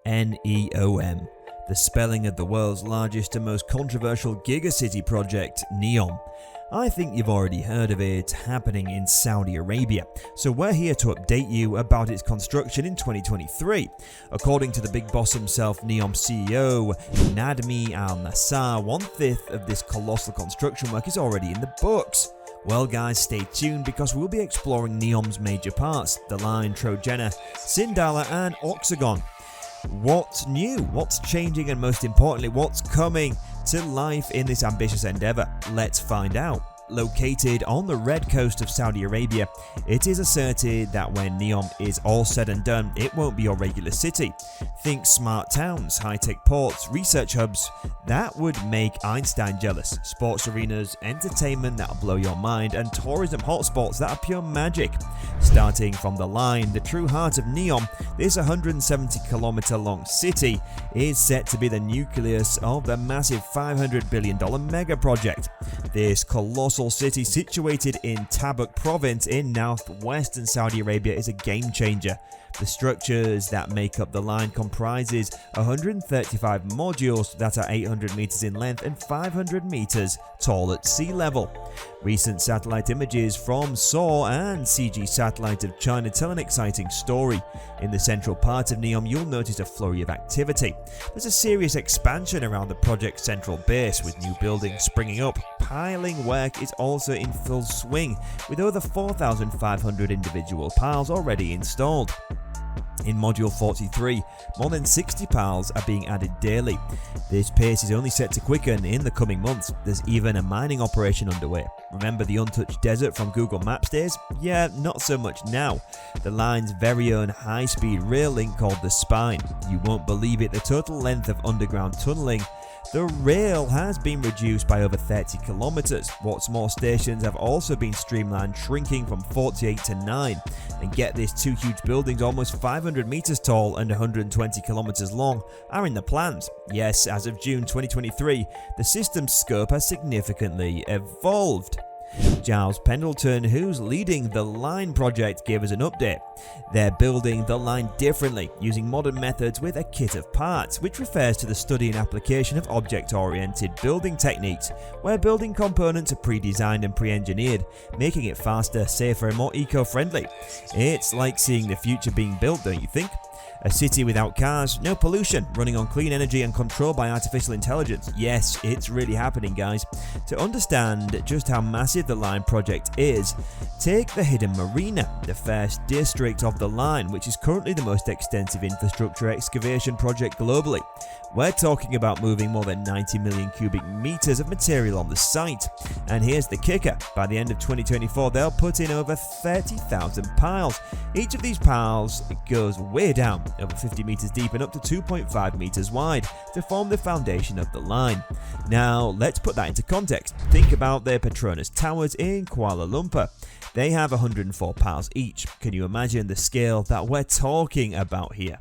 Neom, the spelling of the world's largest and most controversial gigacity project, Neom. I think you've already heard of it, happening in Saudi Arabia, so we're here to update you about its construction in 2023. According to the big boss himself, Neom CEO Nadhmi al-Nasr, 1/5 of this colossal construction work is already in the books. Well guys, stay tuned because we'll be exploring Neom's major parts, the line, Trojena, Sindalah and Octagon. What's new, what's changing, and most importantly, what's coming to life in this ambitious endeavour? Let's find out. Located on the red coast of Saudi Arabia, it is asserted that when Neom is all said and done, it won't be your regular city. Think smart towns, high-tech ports, research hubs. That would make Einstein jealous. Sports arenas, entertainment that'll blow your mind, and tourism hotspots that are pure magic. Starting from the line, the true heart of Neom, this 170-kilometer long city is set to be the nucleus of the massive $500 billion mega project. This colossal city situated in Tabuk province in northwestern Saudi Arabia is a game changer. The structures that make up the line comprises 135 modules that are 800 meters in length and 500 meters tall at sea level. Recent satellite images from SAW and CG satellite of China tell an exciting story. In the central part of Neom, you'll notice a flurry of activity. There's a serious expansion around the project's central base, with new buildings springing up. Piling work is also in full swing, with over 4,500 individual piles already installed. In Module 43, more than 60 piles are being added daily. This pace is only set to quicken in the coming months. There's even a mining operation underway. Remember the untouched desert from Google Maps days? Yeah, not so much now. The line's very own high-speed rail link called the Spine. You won't believe it, the total length of underground tunneling. The rail has been reduced by over 30 kilometers. What's more, stations have also been streamlined, shrinking from 48 to 9. And get this, two huge buildings almost 500 meters tall and 120 kilometers long are in the plans. Yes, as of June 2023, the system's scope has significantly evolved. Giles Pendleton, who's leading the line project, gave us an update. They're building the line differently, using modern methods with a kit of parts, which refers to the study and application of object-oriented building techniques, where building components are pre-designed and pre-engineered, making it faster, safer and more eco-friendly. It's like seeing the future being built, don't you think? A city without cars, no pollution, running on clean energy and controlled by artificial intelligence. Yes, it's really happening, guys. To understand just how massive the line project is, take the Hidden Marina, the first district of the line, which is currently the most extensive infrastructure excavation project globally. We're talking about moving more than 90 million cubic meters of material on the site. And here's the kicker, by the end of 2024 they'll put in over 30,000 piles. Each of these piles goes way down, over 50 meters deep and up to 2.5 meters wide, to form the foundation of the line. Now let's put that into context. Think about their Petronas towers in Kuala Lumpur. They have 104 piles each. Can you imagine the scale that we're talking about here?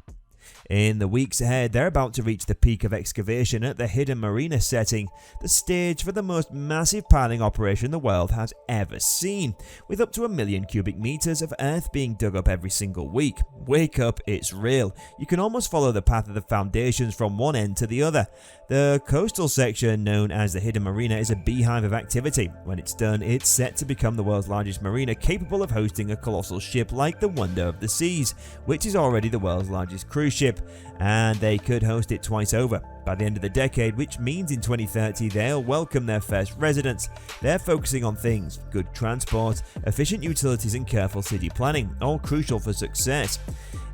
In the weeks ahead, they're about to reach the peak of excavation at the Hidden Marina, setting the stage for the most massive piling operation the world has ever seen, with up to 1 million cubic meters of earth being dug up every single week. Wake up, it's real. You can almost follow the path of the foundations from one end to the other. The coastal section, known as the Hidden Marina, is a beehive of activity. When it's done, it's set to become the world's largest marina, capable of hosting a colossal ship like the Wonder of the Seas, which is already the world's largest cruise ship, and they could host it twice over. By the end of the decade, which means in 2030 they'll welcome their first residents. They're focusing on things: good transport, efficient utilities and careful city planning, all crucial for success.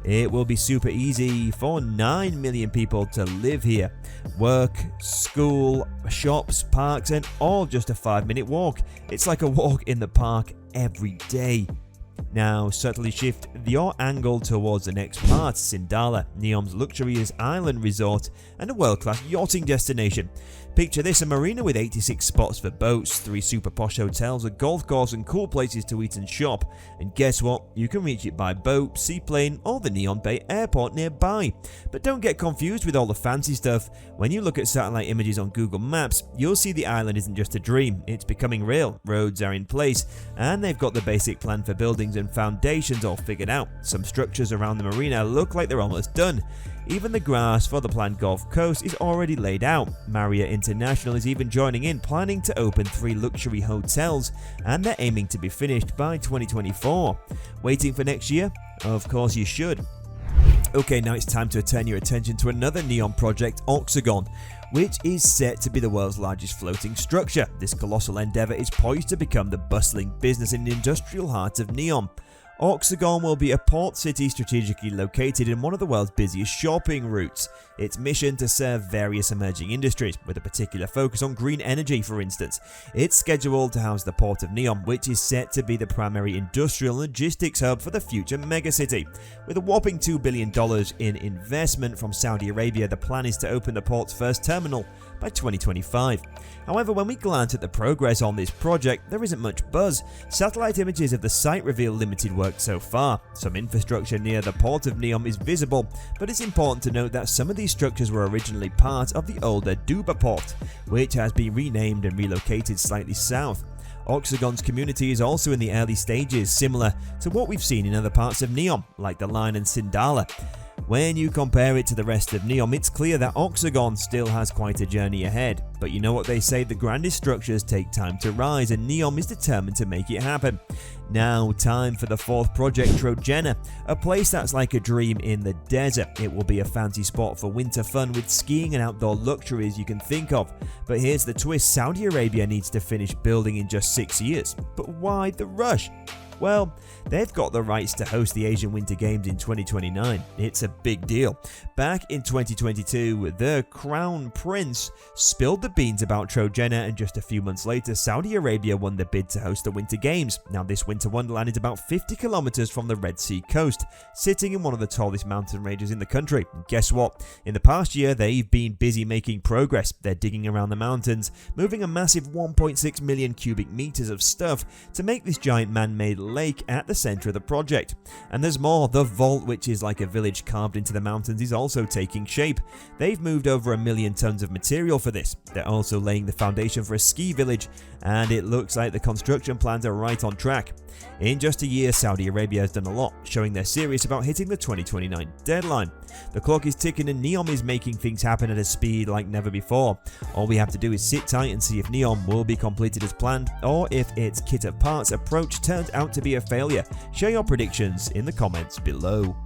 It will be super easy for 9 million people to live here. Work, school, shops, parks, and all just a 5-minute walk. It's like a walk in the park every day. Now subtly shift your angle towards the next part, Sindalah, Neom's luxurious island resort and a world-class yachting destination. Picture this, a marina with 86 spots for boats, 3 super posh hotels, a golf course and cool places to eat and shop. And guess what? You can reach it by boat, seaplane or the Neom Bay airport nearby. But don't get confused with all the fancy stuff. When you look at satellite images on Google Maps, you'll see the island isn't just a dream, it's becoming real. Roads are in place and they've got the basic plan for buildings and foundations all figured out. Some structures around the marina look like they're almost done. Even the grass for the planned Gulf Coast is already laid out. Marriott International is even joining in, planning to open 3 luxury hotels, and they're aiming to be finished by 2024. Waiting for next year? Of course you should. Okay, now it's time to turn your attention to another Neom project, Octagon, which is set to be the world's largest floating structure. This colossal endeavour is poised to become the bustling business and industrial heart of Neom. Octagon will be a port city strategically located in one of the world's busiest shopping routes. Its mission to serve various emerging industries, with a particular focus on green energy for instance. It's scheduled to house the port of Neom, which is set to be the primary industrial logistics hub for the future megacity. With a whopping $2 billion in investment from Saudi Arabia, the plan is to open the port's first terminal by 2025. However, when we glance at the progress on this project, there isn't much buzz. Satellite images of the site reveal limited work so far. Some infrastructure near the port of Neom is visible, but it's important to note that some of these structures were originally part of the older Duba port, which has been renamed and relocated slightly south. Octagon's community is also in the early stages, similar to what we've seen in other parts of Neom, like the Line and Sindalah. When you compare it to the rest of Neom, it's clear that Octagon still has quite a journey ahead. But you know what they say, the grandest structures take time to rise, and Neom is determined to make it happen. Now, time for the 4th project, Trojena, a place that's like a dream in the desert. It will be a fancy spot for winter fun with skiing and outdoor luxuries you can think of. But here's the twist, Saudi Arabia needs to finish building in just 6 years. But why the rush? Well, they've got the rights to host the Asian Winter Games in 2029. It's a big deal. Back in 2022, the Crown Prince spilled the beans about Trojena, and just a few months later, Saudi Arabia won the bid to host the Winter Games. Now, this winter wonderland is about 50 kilometers from the Red Sea coast, sitting in one of the tallest mountain ranges in the country. And guess what? In the past year, they've been busy making progress. They're digging around the mountains, moving a massive 1.6 million cubic meters of stuff to make this giant man-made lake at the center of the project. And there's more. The vault, which is like a village carved into the mountains, is also taking shape. They've moved over 1 million tons of material for this. They're also laying the foundation for a ski village, and it looks like the construction plans are right on track. In just a year, Saudi Arabia has done a lot, showing they're serious about hitting the 2029 deadline. The clock is ticking, and Neom is making things happen at a speed like never before. All we have to do is sit tight and see if Neom will be completed as planned, or if its kit of parts approach turns out to be a failure. Share your predictions in the comments below.